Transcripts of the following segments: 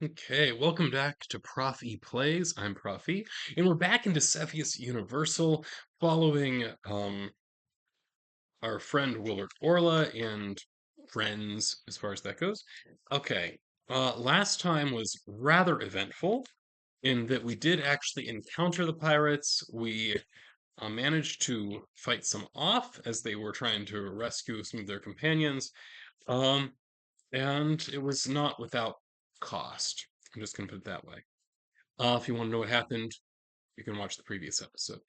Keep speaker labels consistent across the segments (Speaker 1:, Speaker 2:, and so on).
Speaker 1: Okay, welcome back to Prof E Plays. I'm Prof E, and we're back into Cepheus Universal, following our friend Wilbur Orla and friends as far as that goes. Okay, last time was rather eventful in that we did actually encounter the pirates. We managed to fight some off as they were trying to rescue some of their companions. Um, and it was not without cost. I'm just going to put it that way. If you want to know what happened, you can watch the previous episode.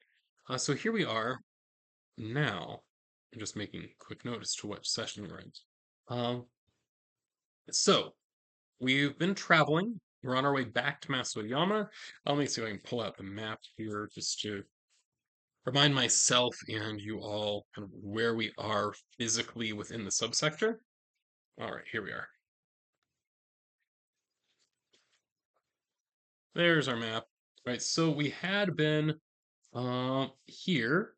Speaker 1: So here we are now. I'm just making a quick note as to what session we're in. Um, so we've been traveling. We're on our way back to Masoyama. Let me see if I can pull out the map here just to remind myself and you all kind of where we are physically within the subsector. All right, here we are. There's our map. Right, so we had been here.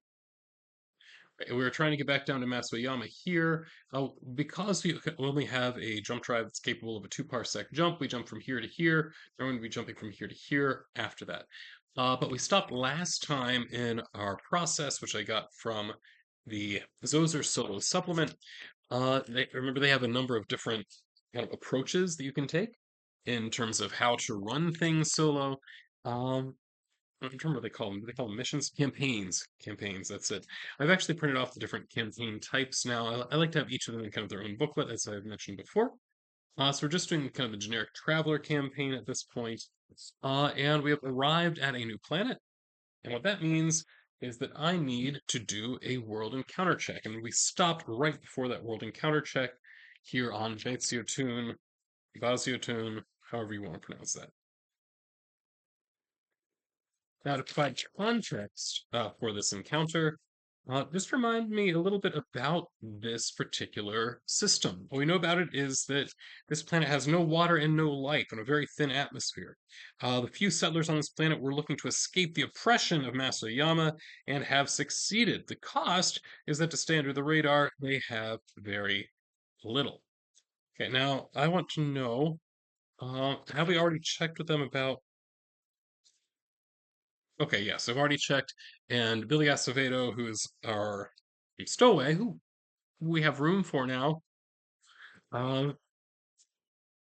Speaker 1: We were trying to get back down to Matsuyama here. Because we only have a jump drive that's capable of a 2 parsec jump, we jump from here to here. We're going to be jumping from here to here after that. But we stopped last time in our process, which I got from the Zoser Solo supplement. Remember, they have a number of different kind of approaches that you can take in terms of how to run things solo. Um, I don't remember what they call them. Do they call them missions? Campaigns. Campaigns, that's it. I've actually printed off the different campaign types now. I like to have each of them in kind of their own booklet, as I've mentioned before. So we're just doing kind of the generic traveler campaign at this point. And we have arrived at a new planet. And what that means is that I need to do a world encounter check. And we stopped right before that world encounter check here on Baziotun, however you want to pronounce that. Now, to provide context for this encounter, just remind me a little bit about this particular system. What we know about it is that this planet has no water and no life and a very thin atmosphere. The few settlers on this planet were looking to escape the oppression of Masoyama and have succeeded. The cost is that to stay under the radar, they have very little. Okay, now I want to know, have we already checked with them about Okay, yes, I've already checked, and Billy Acevedo, who is our stowaway, who we have room for now, um,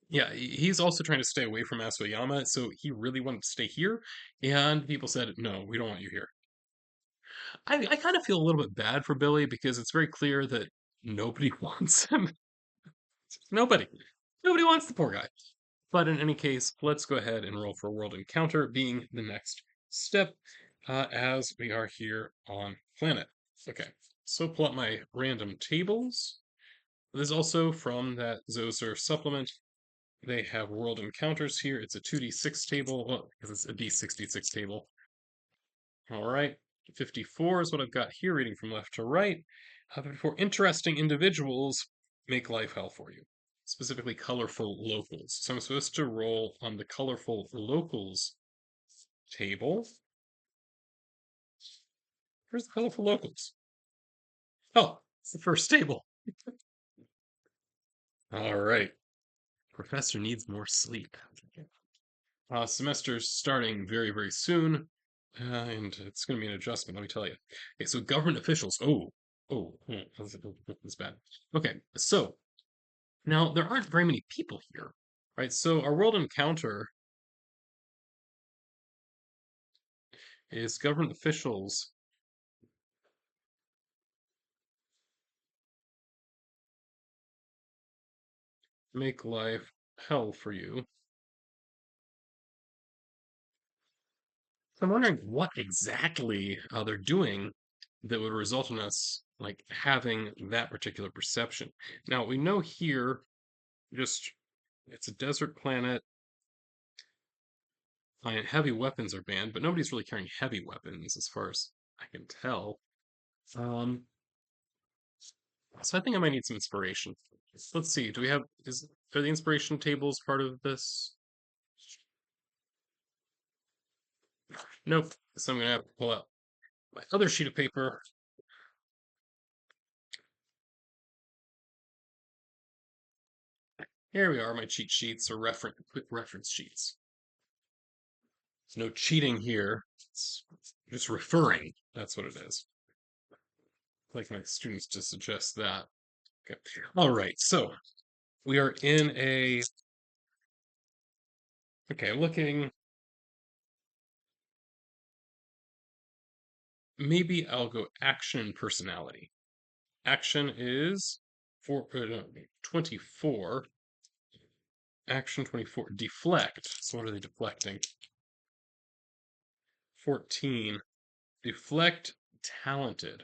Speaker 1: yeah, he's also trying to stay away from Asoyama, so he really wanted to stay here, and people said, no, we don't want you here. I kind of feel a little bit bad for Billy because it's very clear that nobody wants him. Nobody. Nobody wants the poor guy. But in any case, let's go ahead and roll for World Encounter being the next step as we are here on planet. Okay, so pull up my random tables. This is also from that Zoser supplement. They have world encounters here. It's a 2d6 table, well, because it's a d66 table. All right, 54 is what I've got here, reading from left to right. 54 interesting individuals make life hell for you, specifically colorful locals. So I'm supposed to roll on the colorful locals table. Where's the colorful locals? Oh, it's the first table. All right. Professor needs more sleep. Semester's starting very, very soon, and it's going to be an adjustment, let me tell you. Okay, so government officials. That's bad. Okay, so now there aren't very many people here, right? So our world encounter is government officials make life hell for you. So I'm wondering what exactly they're doing that would result in us like having that particular perception. Now we know here, just it's a desert planet. Heavy weapons are banned, but nobody's really carrying heavy weapons as far as I can tell. Um, so I think I might need some inspiration. Let's see. Do we have is are the inspiration tables part of this? Nope. So I'm gonna have to pull out my other sheet of paper. Here we are, my cheat sheets or quick reference sheets. There's no cheating here. It's just referring. That's what it is. I'd like my students to suggest that. Okay. All right. So we are in a. Okay, looking. Maybe I'll go action personality. Action is 24. Action 24. Deflect. So what are they deflecting? 14. Deflect talented.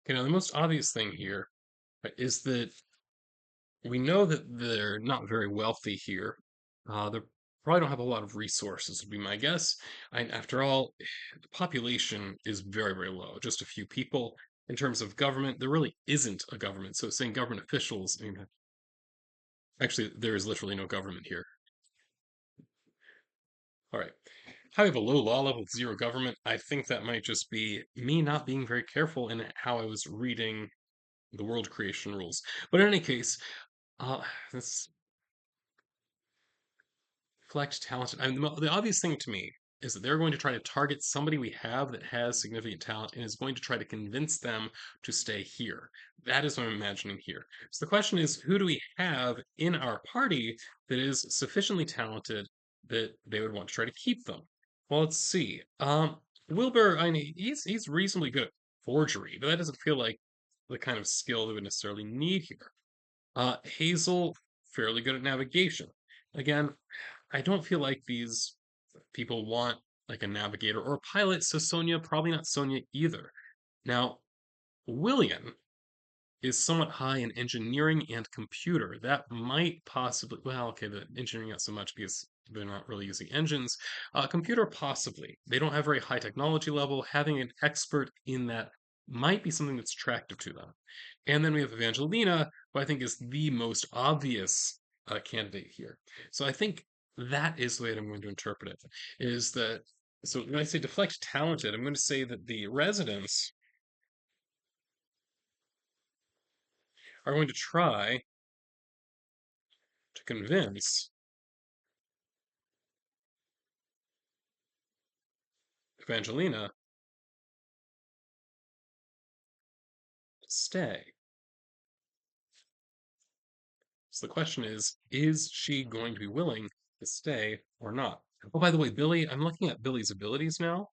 Speaker 1: Okay, now the most obvious thing here, right, is that we know that they're not very wealthy here. They probably don't have a lot of resources, would be my guess. And after all, the population is very, very low, just a few people. In terms of government, there really isn't a government. So saying government officials, I mean, actually, there is literally no government here. All right. How we have a low law level with zero government, I think that might just be me not being very careful in how I was reading the world creation rules. But in any case, this Flex talented. I mean, the obvious thing to me is that they're going to try to target somebody we have that has significant talent and is going to try to convince them to stay here. That is what I'm imagining here. So the question is, who do we have in our party that is sufficiently talented that they would want to try to keep them? Well, let's see. Wilbur, I mean, he's reasonably good at forgery, but that doesn't feel like the kind of skill that we necessarily need here. Hazel, fairly good at navigation. Again, I don't feel like these people want like a navigator or a pilot, so Sonia, probably not Sonia either. Now, William is somewhat high in engineering and computer. That might possibly, well, okay, the engineering not so much because they're not really using engines. Computer, possibly. They don't have very high technology level. Having an expert in that might be something that's attractive to them. And then we have Evangelina, who I think is the most obvious candidate here. So I think that is the way that I'm going to interpret it. Is that so when I say deflect talented, I'm going to say that the residents are going to try to convince Evangelina to stay. So the question is she going to be willing to stay or not? Oh, by the way, Billy, I'm looking at Billy's abilities now.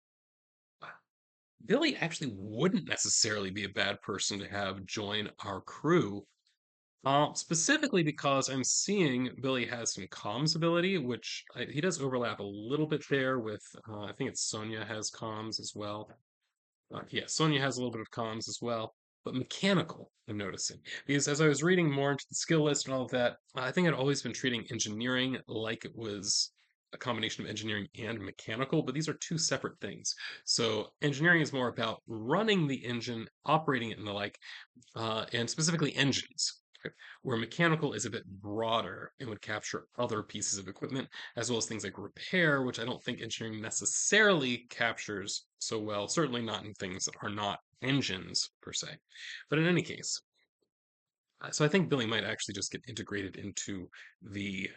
Speaker 1: Billy actually wouldn't necessarily be a bad person to have join our crew. Specifically because I'm seeing Billy has some comms ability, which he does overlap a little bit there with, I think it's Sonia has comms as well. Yeah, Sonia has a little bit of comms as well, but mechanical, I'm noticing. Because as I was reading more into the skill list and all of that, I think I'd always been treating engineering like it was a combination of engineering and mechanical, but these are two separate things. So engineering is more about running the engine, operating it and the like, and specifically engines. Where mechanical is a bit broader and would capture other pieces of equipment, as well as things like repair, which I don't think engineering necessarily captures so well, certainly not in things that are not engines per se. But in any case, so I think Billy might actually just get integrated into the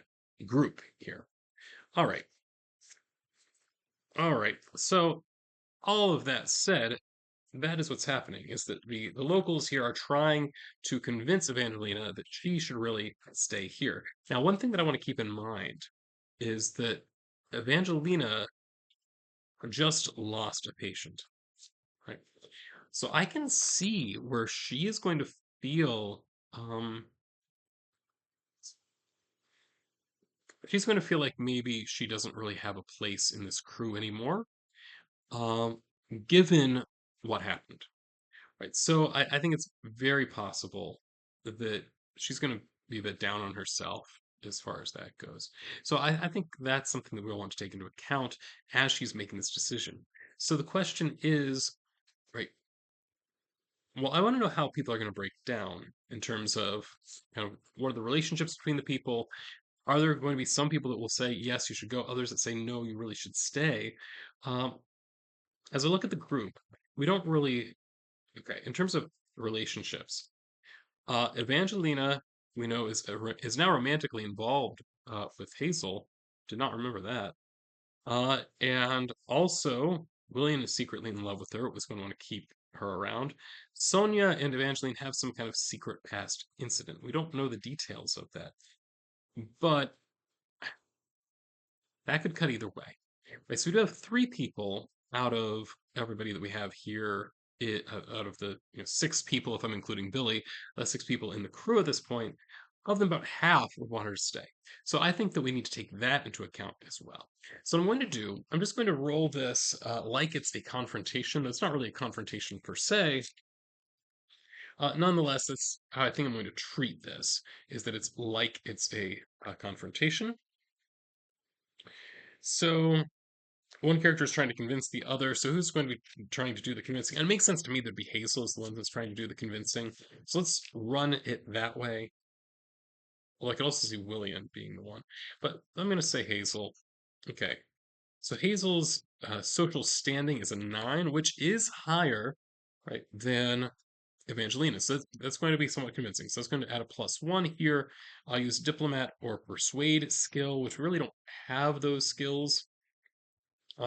Speaker 1: group here. All right. All right. So all of that said, that is what's happening is that the locals here are trying to convince Evangelina that she should really stay here. Now, one thing that I want to keep in mind is that Evangelina just lost a patient, right? So I can see where she is going to feel she's going to feel like maybe she doesn't really have a place in this crew anymore, um, given what happened. Right. So I think it's very possible that she's going to be a bit down on herself as far as that goes. So I think that's something that we'll want to take into account as she's making this decision. So the question is, right, well, I want to know how people are going to break down in terms of kind of what are the relationships between the people. Are there going to be some people that will say, yes, you should go, others that say, no, you really should stay? Um, as I look at the group, we don't really, okay, in terms of relationships, Evangelina, we know, is now romantically involved with Hazel. Did not remember that. And also, William is secretly in love with her, was going to want to keep her around. Sonia and Evangeline have some kind of secret past incident. We don't know the details of that, but that could cut either way. Right, so we do have three people out of everybody that we have here, out of the six people, if I'm including Billy, six people in the crew at this point. Of them, about half would want her to stay. So I think that we need to take that into account as well. So what I'm going to do, I'm just going to roll this like it's a confrontation. It's not really a confrontation per se. Nonetheless, that's how I think I'm going to treat this, is that it's like it's a confrontation. So one character is trying to convince the other. So who's going to be trying to do the convincing? And it makes sense to me that be Hazel is the one that's trying to do the convincing. So let's run it that way. Well, I could also see William being the one, but I'm going to say Hazel. Okay. So Hazel's social standing is a 9, which is higher, right, than Evangelina. So that's going to be somewhat convincing. So it's going to add a +1 here. I'll use diplomat or persuade skill, which we really don't have those skills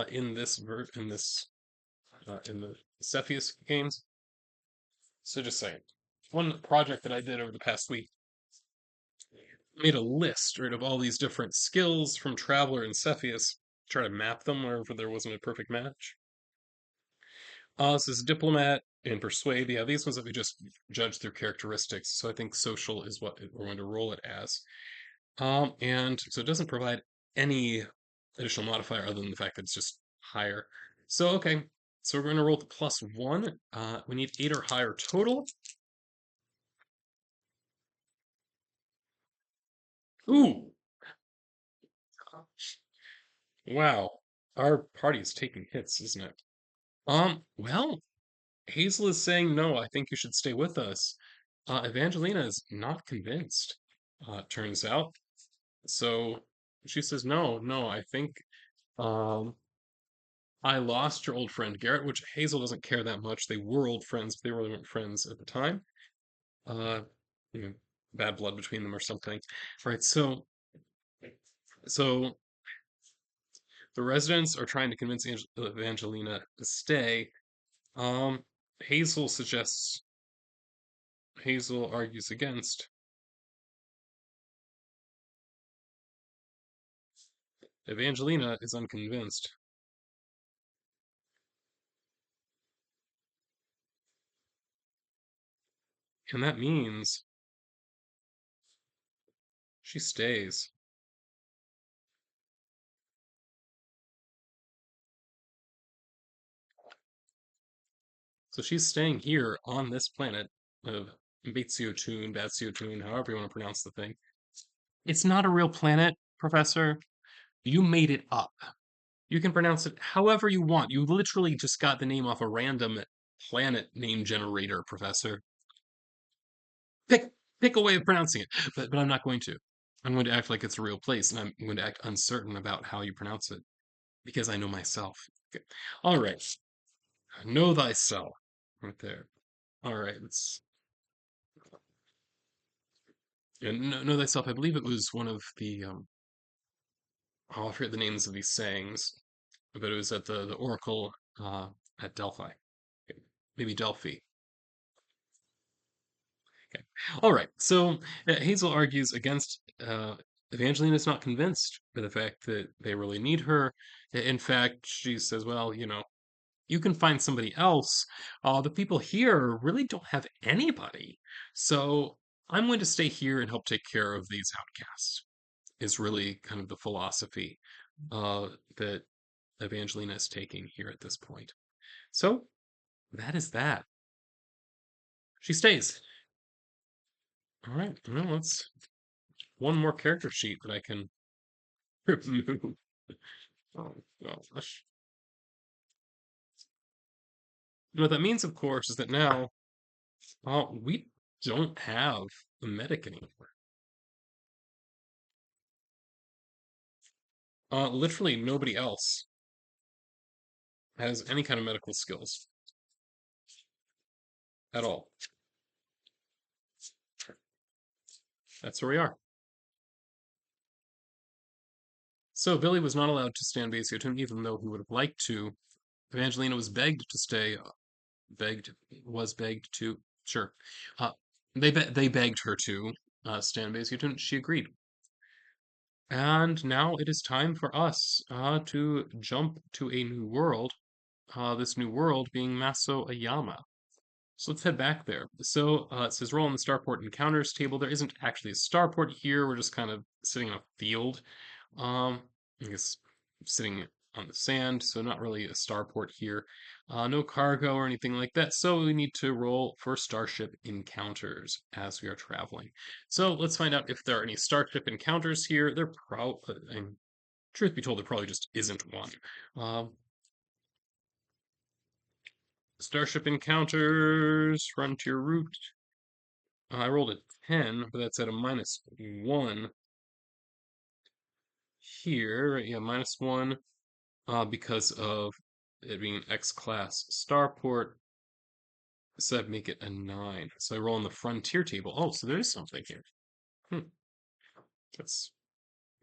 Speaker 1: in this in the Cepheus games. So just saying. One project that I did over the past week made a list, right, of all these different skills from Traveler and Cepheus, try to map them wherever there wasn't a perfect match. This is Diplomat and Persuade. Yeah, these ones that we just judge their characteristics. So I think social is what we're going to roll it as. And so it doesn't provide any additional modifier other than the fact that it's just higher. So, okay, so we're going to roll the +1. We need 8 or higher total. Ooh, wow. Our party is taking hits, isn't it? Well, Hazel is saying no, I think you should stay with us. Evangelina is not convinced, turns out. So she says, no, no, I think um I lost your old friend Garrett, which Hazel doesn't care that much. They were old friends, but they really weren't friends at the time. Uh, you know, bad blood between them or something. Right, so the residents are trying to convince Evangelina to stay. Um, Hazel suggests, Hazel argues against. Evangelina is unconvinced. And that means she stays. So she's staying here on this planet of Batsiotun, however you want to pronounce the thing. It's not a real planet, Professor. You made it up. You can pronounce it however you want. You literally just got the name off a random planet name generator, Professor. Pick pick a way of pronouncing it, but I'm not going to. I'm going to act like it's a real place, and I'm going to act uncertain about how you pronounce it because I know myself. Okay. All right. Know thyself. Right there. All right. Let's know thyself. I believe it was one of the oh, I forget the names of these sayings, but it was at the Oracle at Delphi. Okay. Maybe Delphi. Okay. All right. So Hazel argues against Evangeline is not convinced by the fact that they really need her. In fact, she says, well, you can find somebody else. The people here really don't have anybody. So I'm going to stay here and help take care of these outcasts, is really kind of the philosophy that Evangelina is taking here at this point. So that is that. She stays. All right. Well, let's one more character sheet that I can remove. Oh gosh. What that means, of course, is that now we don't have a medic anymore. Literally nobody else has any kind of medical skills at all. That's where we are. So Billy was not allowed to stay on base with him, even though he would have liked to. Evangelina was begged to stay. Begged to. Sure. Uh, they begged her to stay on base with him. She agreed. And now it is time for us to jump to a new world. This new world being Maso Ayama. So let's head back there. So it says roll on the starport encounters table. There isn't actually a starport here. We're just kind of sitting in a field. I guess sitting on the sand, so not really a starport here. No cargo or anything like that. So we need to roll for starship encounters as we are traveling. So let's find out if there are any starship encounters here. There probably, truth be told, there probably just isn't one. Um, Starship encounters, frontier route. I rolled a 10, but that's at a -1 here. Right? Yeah, -1 because of it being an X-class starport. So I'd make it a 9. So I roll on the frontier table. Oh, so there is something here. Hmm, that's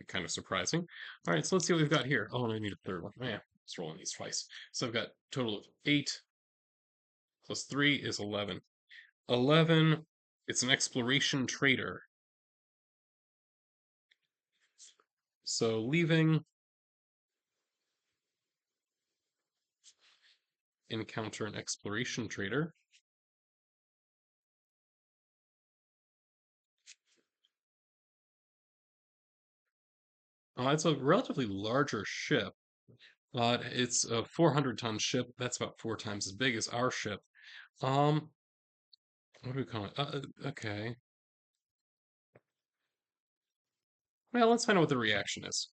Speaker 1: kind of surprising. All right, so let's see what we've got here. Oh, and I need a third one. Oh, yeah, let's roll on these twice. So I've got a total of 8 plus 3 is 11. 11, it's an exploration trader. So leaving, encounter an exploration trader. It's a relatively larger ship. It's a 400-ton ship. That's about 4 times as big as our ship. Um, what do we call it? Okay. Well, let's find out what the reaction is.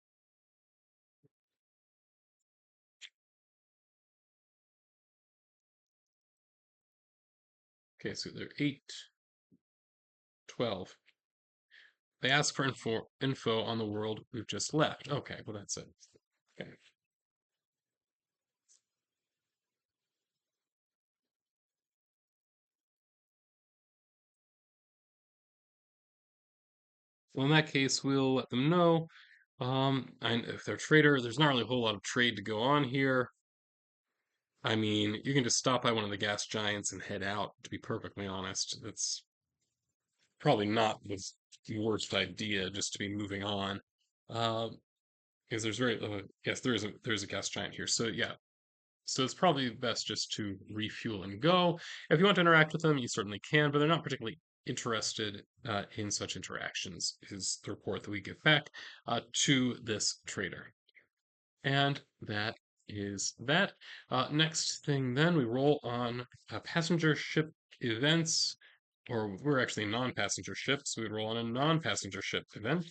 Speaker 1: Okay, so they're 8, 12. They ask for info on the world we've just left. Okay, well, that's it. Okay. Well, in that case, we'll let them know. And if they're a trader, there's not really a whole lot of trade to go on here. I mean, you can just stop by one of the gas giants and head out, to be perfectly honest. It's probably not the worst idea just to be moving on. Because there's yes, there's a gas giant here. So yeah, so it's probably best just to refuel and go. If you want to interact with them, you certainly can, but they're not particularly interested in such interactions, is the report that we give back to this trader. And that is that. Next thing, then, we roll on passenger ship events, or we're actually non-passenger ships, so we roll on a non-passenger ship event.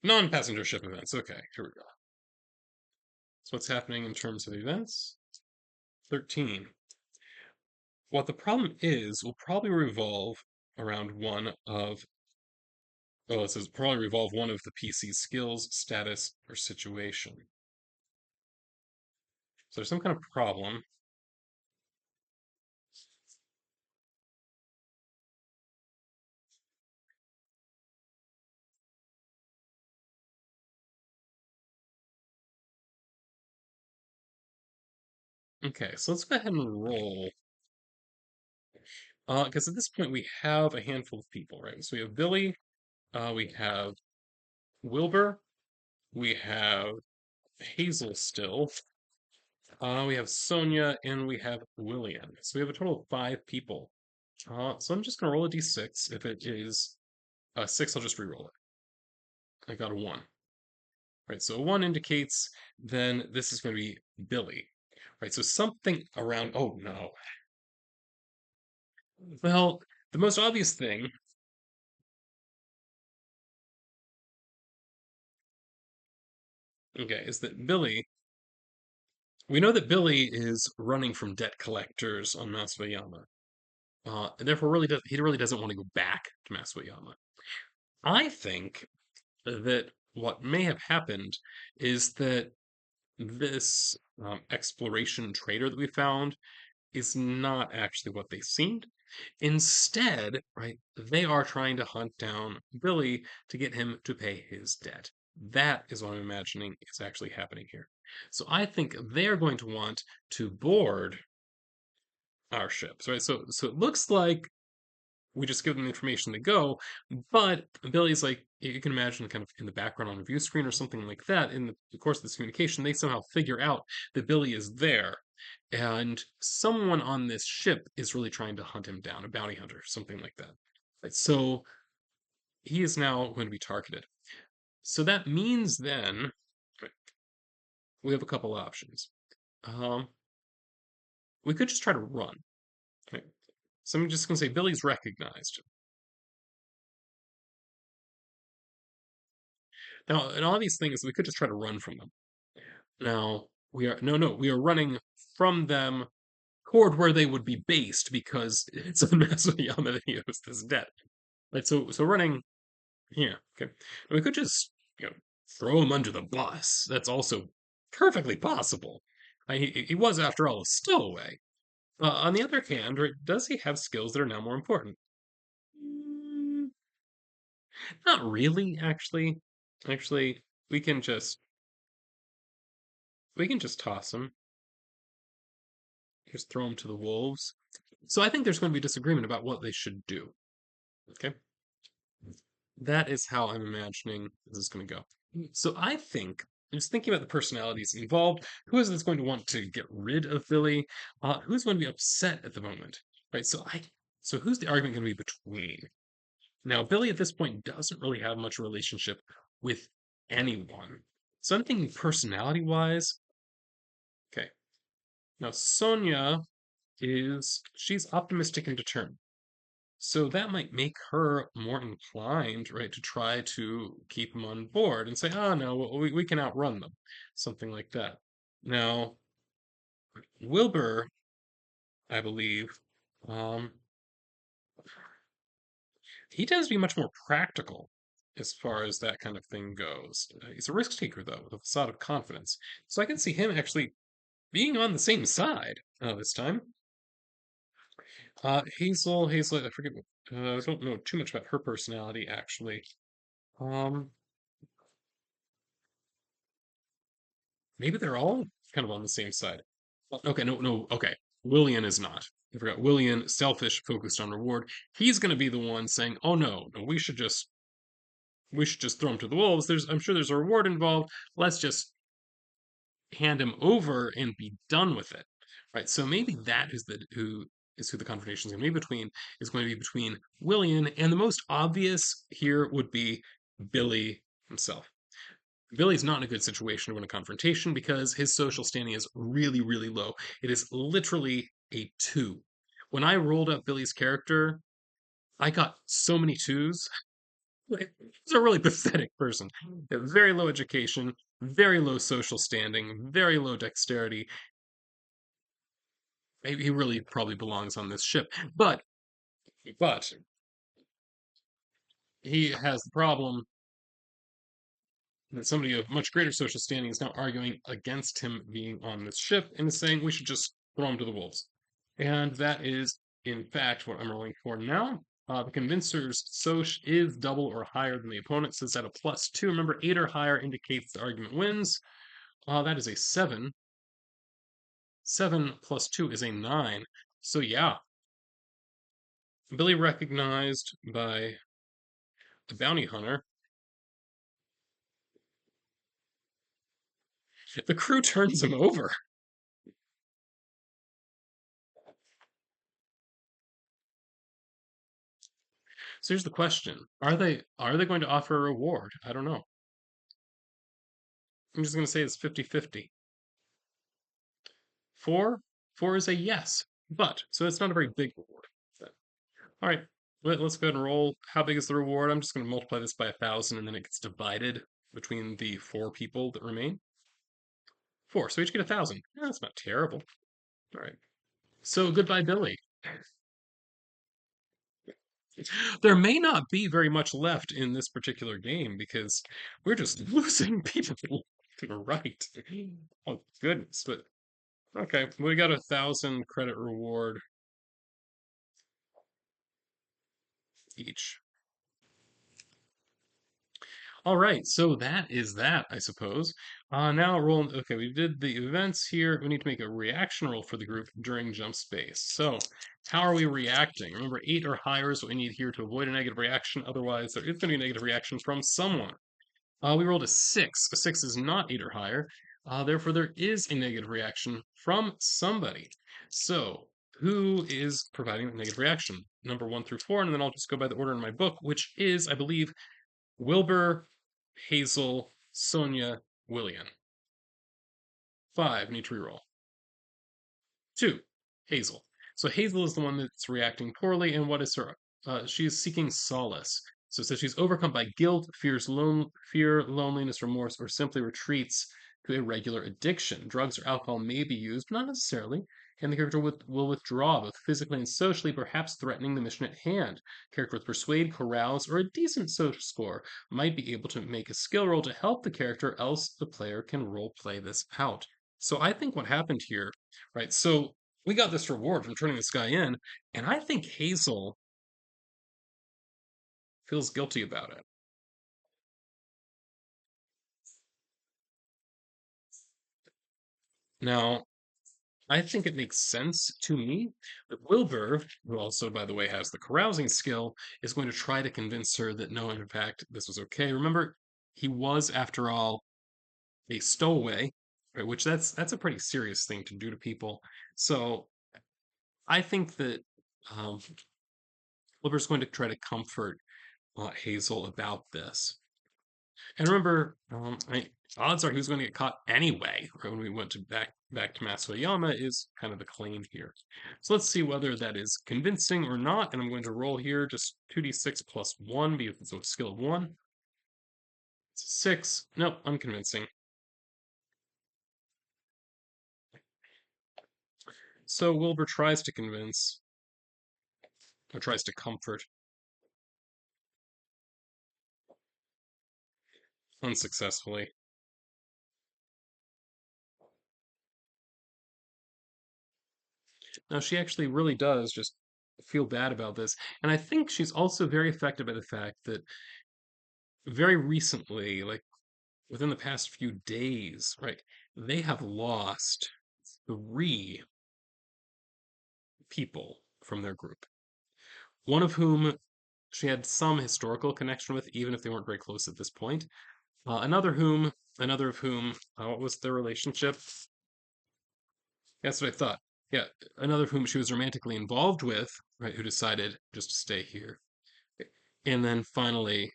Speaker 1: Non-passenger ship events. Okay, here we go. So what's happening in terms of events? 13. What the problem is will probably revolve around one of, oh, it says probably revolve one of the PC skills, status, or situation. So there's some kind of problem. Okay, so let's go ahead and roll. Because at this point we have a handful of people, right? So we have Billy, we have Wilbur, we have Hazel still, we have Sonia, and we have William. So we have a total of 5 people. So I'm just gonna roll a d6. If it is a 6, I'll just re-roll it. I got a 1. Right, so a 1 indicates then this is going to be Billy. Right, so something around. Oh no. Well, the most obvious thing. Okay, is that Billy. We know that Billy is running from debt collectors on Masuyama. and therefore he really doesn't want to go back to Masuyama. I think that what may have happened is that this exploration trader that we found is not actually what they seemed. Instead, right, they are trying to hunt down Billy to get him to pay his debt. That is what I'm imagining is actually happening here. So I think they're going to want to board our ships, right? So it looks like we just give them the information to go, but Billy's like you can imagine kind of in the background on a view screen or something like that. In the course of this communication, they somehow figure out that Billy is there, and someone on this ship is really trying to hunt him down, a bounty hunter, something like that. Right, so he is now going to be targeted. So that means then right, we have a couple options. Um, we could just try to run. Right? So I'm just going to say Billy's recognized. Now, in all these things, we could just try to run from them. Now, we are running from them toward where they would be based because it's on Masuyama that he owes this debt. Right, so running here, okay. We could just, throw him under the bus. That's also perfectly possible. He was, after all, a stowaway. On the other hand, right, does he have skills that are now more important? Mm, not really, actually. Actually, we can just we can just toss him. Just throw him to the wolves. So I think there's going to be disagreement about what they should do. Okay, that is how I'm imagining this is going to go. So I think, just thinking about the personalities involved, who is this going to want to get rid of Billy? Who's going to be upset at the moment? Right. So who's the argument going to be between? Now, Billy at this point doesn't really have much relationship with anyone. So I'm thinking personality wise. Okay. Now Sonia she's optimistic and determined. So that might make her more inclined, right, to try to keep him on board and say, oh, no, we can outrun them. Something like that. Now, Wilbur, I believe, um, he tends to be much more practical as far as that kind of thing goes. He's a risk taker, though, with a facade of confidence. So I can see him actually being on the same side this time. Hazel, I forget, I don't know too much about her personality, actually. Um, Maybe they're all kind of on the same side. Okay, no, okay. Willian is not. I forgot. Willian, selfish, focused on reward. He's going to be the one saying, "Oh no, we should just throw him to the wolves. I'm sure there's a reward involved. Let's just hand him over and be done with it." Right. So maybe that is who the confrontation is going to be between. Is going to be between Willian and the most obvious here would be Billy himself. Billy's not in a good situation to win a confrontation because his social standing is really, really low. It is literally a two. When I rolled up Billy's character, I got so many twos. He's a really pathetic person. Very low education, very low social standing, very low dexterity. Maybe he really probably belongs on this ship. But he has the problem that somebody of much greater social standing is now arguing against him being on this ship and is saying we should just throw him to the wolves. And that is, in fact, what I'm rolling for now. The convincer's Soch is double or higher than the opponent, so it's at a +2. Remember, 8 or higher indicates the argument wins. That is a 7. 7 plus 2 is a 9. So, yeah, Billy recognized by the bounty hunter. The crew turns him over. So here's the question. Are they going to offer a reward? I don't know. I'm just going to say it's 50-50. 4? 4 is a yes, but so it's not a very big reward. All right, let's go ahead and roll. How big is the reward? I'm just going to multiply this by 1,000 and then it gets divided between the 4 people that remain. 4, so each get 1,000. That's not terrible. All right. So goodbye, Billy. There may not be very much left in this particular game because we're just losing people left and right. Oh goodness, but okay, we got 1,000 credit reward each. All right, so that is that, I suppose. Now roll. Okay, we did the events here. We need to make a reaction roll for the group during jump space. So, how are we reacting? Remember, 8 or higher is what we need here to avoid a negative reaction. Otherwise, there is going to be a negative reaction from someone. We rolled a 6. A 6 is not 8 or higher. Therefore, there is a negative reaction from somebody. So, who is providing the negative reaction? Number 1 through 4, and then I'll just go by the order in my book, which is, I believe, Wilbur, Hazel, Sonia, William. 5, need to reroll. 2, Hazel. So Hazel is the one that's reacting poorly, and what is her? She is seeking solace. So it says she's overcome by guilt, fear, loneliness, remorse, or simply retreats to a regular addiction. Drugs or alcohol may be used, but not necessarily, and the character will withdraw, both physically and socially, perhaps threatening the mission at hand. Character with persuade, carouse, or a decent social score might be able to make a skill roll to help the character, else the player can role play this out. So I think what happened here, right? So we got this reward from turning this guy in, and I think Hazel feels guilty about it. Now, I think it makes sense to me that Wilbur, who also, by the way, has the carousing skill, is going to try to convince her that no, in fact, this was okay. Remember, he was, after all, a stowaway, right? Which that's a pretty serious thing to do to people. So I think that um, Wilbur's going to try to comfort Hazel about this. And remember, odds are he was going to get caught anyway. Right, when we went to back to Masoyama is kind of the claim here. So let's see whether that is convincing or not. And I'm going to roll here just 2d6 plus 1 because it's a skill of 1. It's a 6. Nope, unconvincing. So Wilbur tries to convince, or tries to comfort, unsuccessfully. Now she actually really does just feel bad about this. And I think she's also very affected by the fact that very recently, like within the past few days, right, they have lost 3 people from their group. One of whom she had some historical connection with, even if they weren't very close at this point. Another of whom, what was their relationship? That's what I thought. Yeah, another of whom she was romantically involved with, right, who decided just to stay here. And then finally,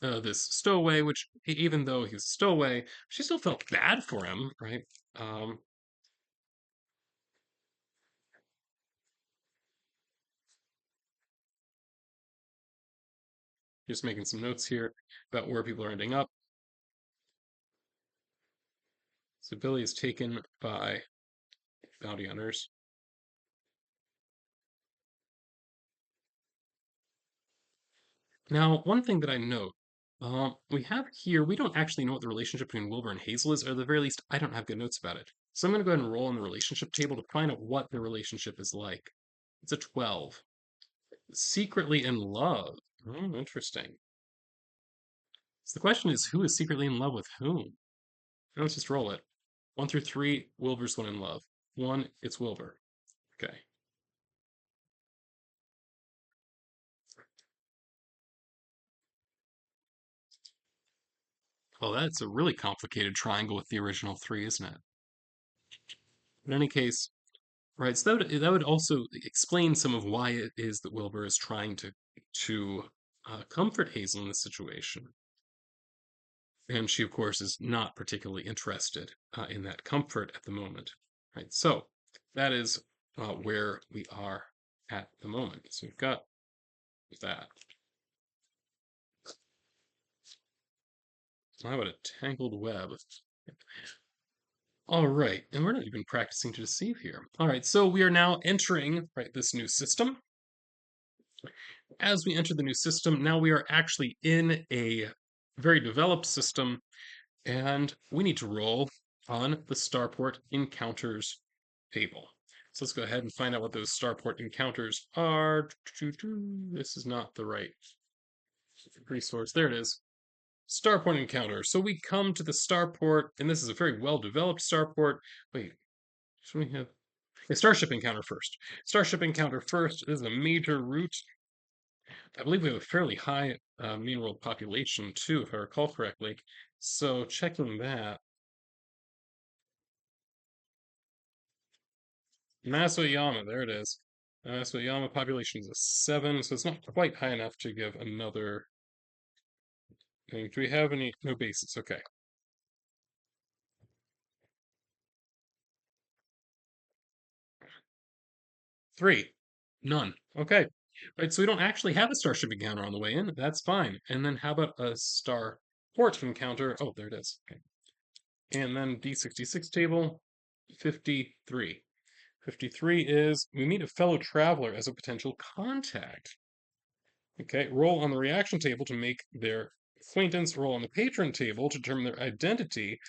Speaker 1: this stowaway, which even though he was a stowaway, she still felt bad for him, right? Um, just making some notes here about where people are ending up. So Billy is taken by bounty hunters. Now, one thing that I note, we have here, we don't actually know what the relationship between Wilbur and Hazel is, or at the very least, I don't have good notes about it. So I'm going to go ahead and roll in the relationship table to find out what the relationship is like. It's a 12. Secretly in love. Oh, interesting. So the question is, who is secretly in love with whom? Now let's just roll it. 1 through 3, Wilbur's one in love. 1, it's Wilbur. Okay. Well, that's a really complicated triangle with the original 3, isn't it? In any case, right, so that would also explain some of why it is that Wilbur is trying to comfort Hazel in this situation. And she, of course, is not particularly interested in that comfort at the moment. Right, so that is where we are at the moment. So we've got that. How about a tangled web? All right, and we're not even practicing to deceive here. All right, so we are now entering, right, this new system. As we enter the new system, now we are actually in a very developed system, and we need to roll on the starport encounters table. So let's go ahead and find out what those starport encounters are. This is not the right resource. There it is. Starport encounter. So we come to the starport, and this is a very well-developed starport. Wait, should we have a starship encounter first? Starship encounter first. This is a major route. I believe we have a fairly high mean world population too, if I recall correctly. So checking that, Masayama, there it is. Masayama population is a 7, so it's not quite high enough to give another thing. Do we have any? No bases. Okay. 3. None. Okay. Right, so we don't actually have a starship encounter on the way in. That's fine. And then how about a star port encounter? Oh, there it is. Okay. And then D66 table, 53. 53 is we meet a fellow traveler as a potential contact. Okay, roll on the reaction table to make their acquaintance, roll on the patron table to determine their identity,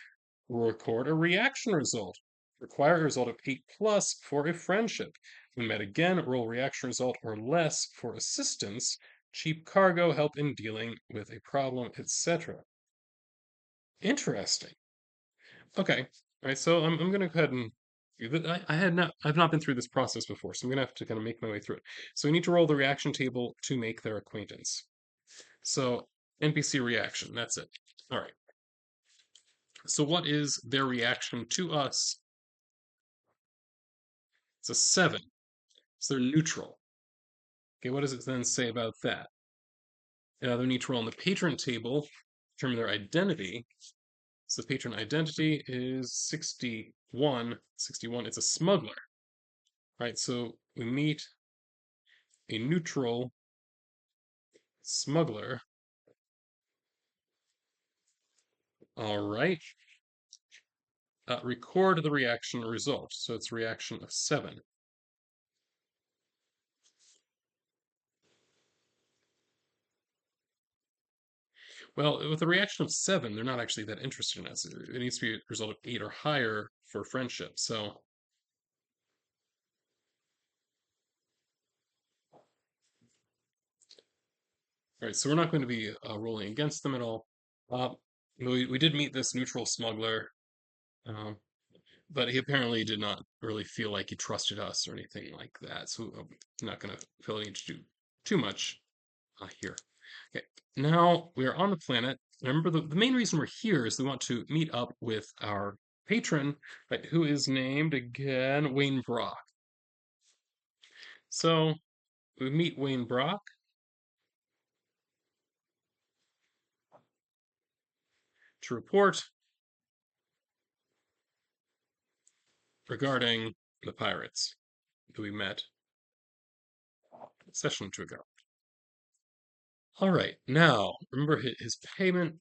Speaker 1: record a reaction result. Require a result of 8 plus for a friendship. When met again, roll reaction result or less for assistance, cheap cargo, help in dealing with a problem, etc. Interesting. Okay. All right. So I'm gonna go ahead and I've not been through this process before, so I'm gonna have to kind of make my way through it. So we need to roll the reaction table to make their acquaintance. So NPC reaction, that's it. All right. So what is their reaction to us? It's a 7. So they're neutral. Okay, what does it then say about that? They need to roll on the patron table, determine their identity. So the patron identity is 61. 61, it's a smuggler. Right, so we meet a neutral smuggler. All right. Record the reaction result. So it's reaction of 7. Well, with a reaction of 7, they're not actually that interested in us. It needs to be a result of 8 or higher for friendship. So, all right, so we're not going to be rolling against them at all. Uh, we did meet this neutral smuggler, um, but he apparently did not really feel like he trusted us or anything like that. So I'm not going to feel the need to do too much here. Okay, now we are on the planet. Remember, the main reason we're here is we want to meet up with our patron, right, who is named again Wayne Brock. So we meet Wayne Brock to report regarding the pirates that we met a session or two ago. All right, now remember his payment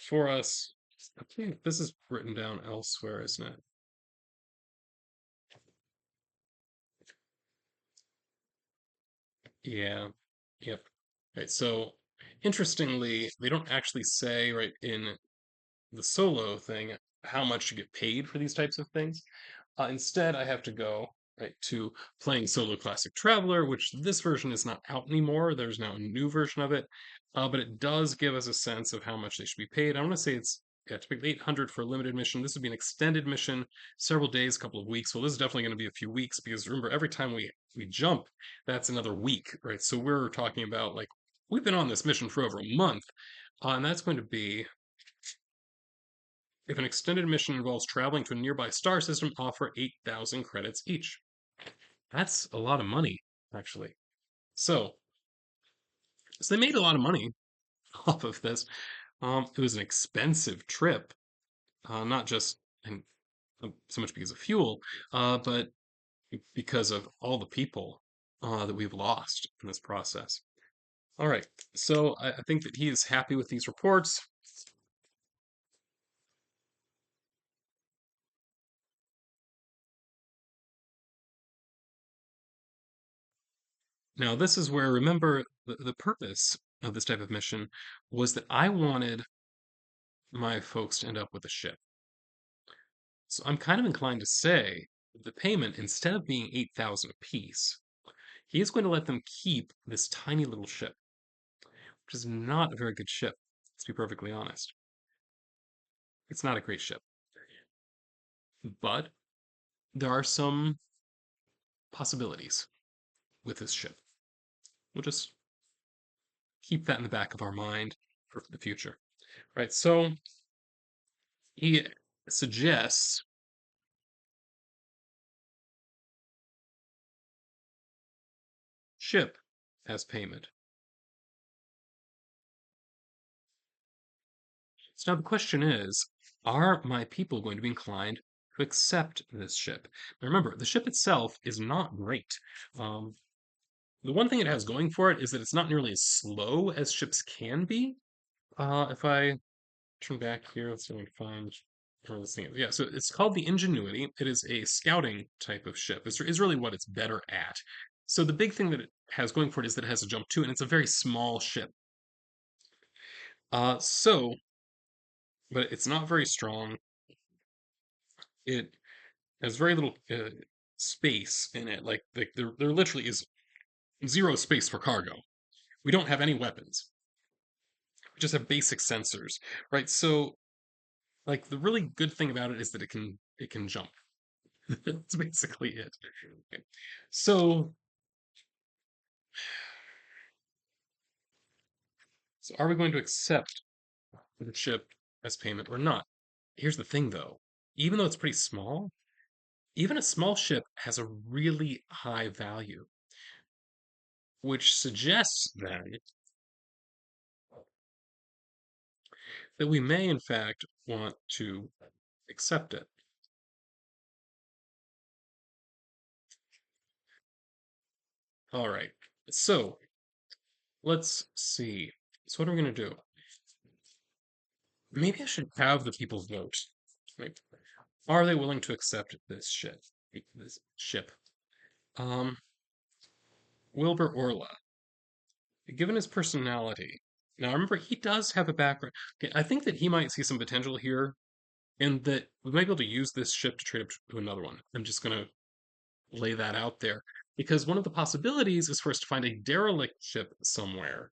Speaker 1: for us. I think this is written down elsewhere, isn't it? Yeah. Yep. Right. So interestingly, they don't actually say right in the solo thing how much you get paid for these types of things. Instead, I have to go right to playing Solo Classic Traveler, which this version is not out anymore. There's now a new version of it, but it does give us a sense of how much they should be paid. I want to say it's typically 800 for a limited mission. This would be an extended mission, several days, a couple of weeks. Well, this is definitely going to be a few weeks because remember, every time we jump, that's another week, right? So we're talking about like we've been on this mission for over a month, and that's going to be if an extended mission involves traveling to a nearby star system, offer 8,000 credits each. That's a lot of money, actually. So, so they made a lot of money off of this. It was an expensive trip, not just and so much because of fuel, but because of all the people that we've lost in this process. All right, so I think that he is happy with these reports. Now, this is where, remember, the purpose of this type of mission was that I wanted my folks to end up with a ship. So I'm kind of inclined to say that the payment, instead of being 8,000 apiece, he is going to let them keep this tiny little ship, which is not a very good ship, let's be perfectly honest. It's not a great ship. But there are some possibilities with this ship. We'll just keep that in the back of our mind for the future. Right? So he suggests ship as payment. So now the question is, are my people going to be inclined to accept this ship? Now remember, the ship itself is not great. Um, the one thing it has going for it is that it's not nearly as slow as ships can be. If I turn back here, let's see if I can find where this thing is. Yeah, so it's called the Ingenuity. It is a scouting type of ship. Is really what it's better at. So the big thing that it has going for it is that it has a jump too, and it's a very small ship. So, but it's not very strong. It has very little space in it. Like there literally is zero space for cargo. We don't have any weapons. We just have basic sensors, right? So, like the really good thing about it is that it can jump. That's basically it. Okay. So, so are we going to accept the ship as payment or not? Here's the thing, though. Even though it's pretty small, even a small ship has a really high value, which suggests then that we may, in fact, want to accept it. All right. So let's see. So what are we going to do? Maybe I should have the people vote. Like, are they willing to accept this ship? This ship. Um, Wilbur Orla. Given his personality, now remember he does have a background. Okay, I think that he might see some potential here, and that we might be able to use this ship to trade up to another one. I'm just gonna lay that out there because one of the possibilities is for us to find a derelict ship somewhere,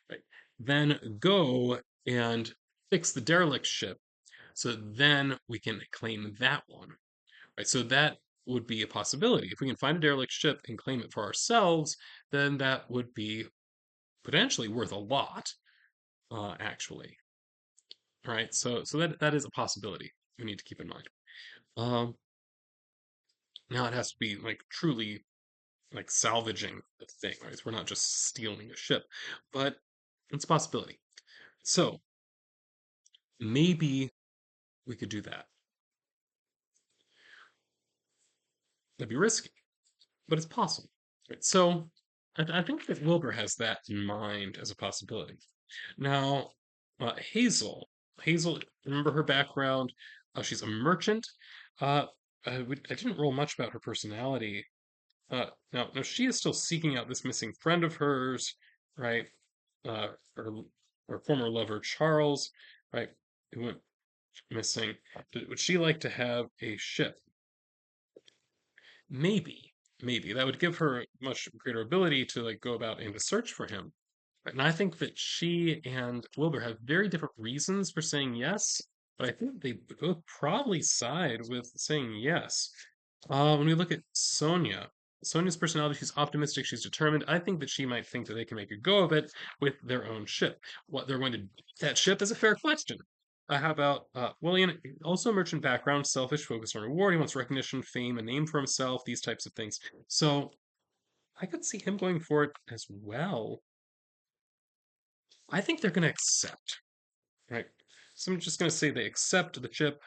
Speaker 1: right? Then go and fix the derelict ship, so then we can claim that one, right? So that would be a possibility. If we can find a derelict ship and claim it for ourselves, then that would be potentially worth a lot, actually. Right? So that is a possibility we need to keep in mind. Um, now it has to be like truly like salvaging the thing, right? So we're not just stealing a ship, but it's a possibility. So maybe we could do that. That'd be risky, but it's possible. Right? So I think that Wilbur has that in mind as a possibility. Now, Hazel, remember her background? She's a merchant. Uh, I didn't roll much about her personality. Now she is still seeking out this missing friend of hers, right? Uh, her, her former lover Charles, right? Who went missing. Would she like to have a ship? Maybe, maybe that would give her much greater ability to like go about and to search for him. And I think that she and Wilbur have very different reasons for saying yes, but I think they both probably side with saying yes. When we look at Sonia's personality, she's optimistic, she's determined. I think that she might think that they can make a go of it with their own ship. What they're going to do with that ship is a fair question. How about William? Also, merchant background, selfish, focused on reward. He wants recognition, fame, a name for himself, these types of things. So I could see him going for it as well. I think they're going to accept, right? So I'm just going to say they accept the chip.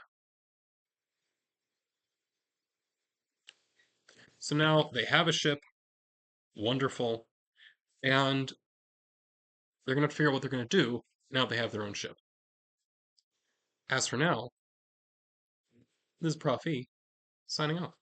Speaker 1: So now they have a ship, wonderful, and they're going to figure out what they're going to do now they have their own ship. As for now, this is Prof. E signing off.